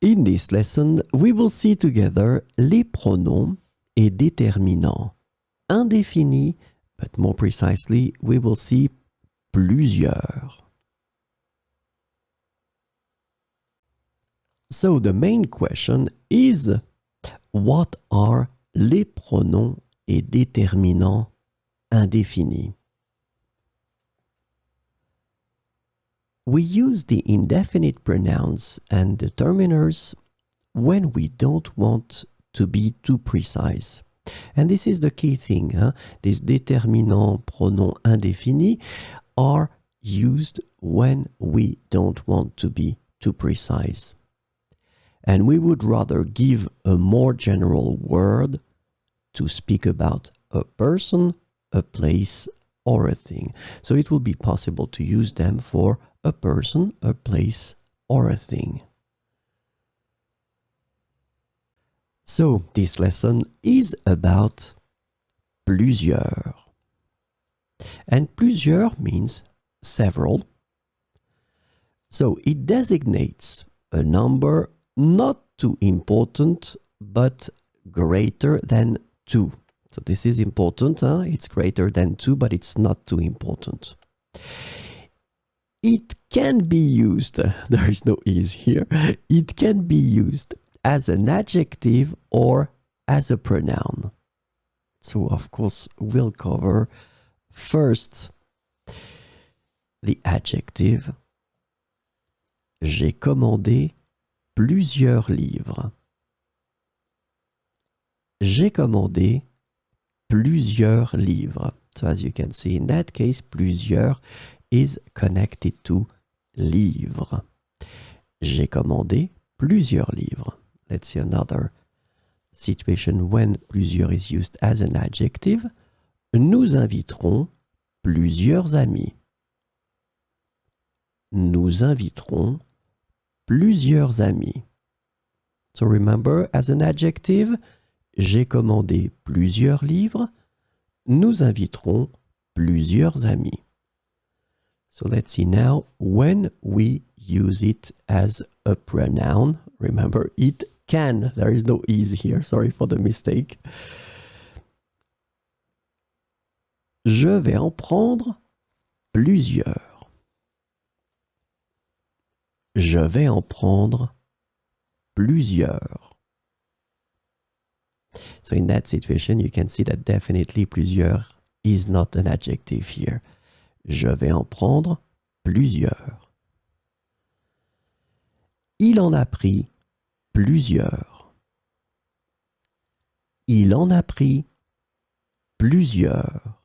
In this lesson, we will see together les pronoms et déterminants indéfinis, but more precisely, we will see plusieurs. So the main question is, what are les pronoms et déterminants indéfinis? We use the indefinite pronouns and determiners when we don't want to be too precise. And this is the key thing. These déterminants, pronoms indéfinis, are used when we don't want to be too precise. And we would rather give a more general word to speak about a person, a place, or a thing. So it will be possible to use them for a person, a place, or a thing. So this lesson is about plusieurs. And plusieurs means several. So it designates a number not too important, but greater than 2. So this is important. It's greater than 2, but it's not too important. It can be used, there is no is here, it can be used as an adjective or as a pronoun. So of course we'll cover first the adjective. J'ai commandé plusieurs livres. J'ai commandé plusieurs livres. So as you can see, in that case, plusieurs is connected to livres. J'ai commandé plusieurs livres. Let's see another situation when plusieurs is used as an adjective. Nous inviterons plusieurs amis. Nous inviterons plusieurs amis. So remember, as an adjective, j'ai commandé plusieurs livres. Nous inviterons plusieurs amis. So let's see now when we use it as a pronoun. Remember, it can. There is no is here. Sorry for the mistake. Je vais en prendre plusieurs. Je vais en prendre plusieurs. So in that situation, you can see that definitely plusieurs is not an adjective here. Je vais en prendre plusieurs. Il en a pris plusieurs. Il en a pris plusieurs.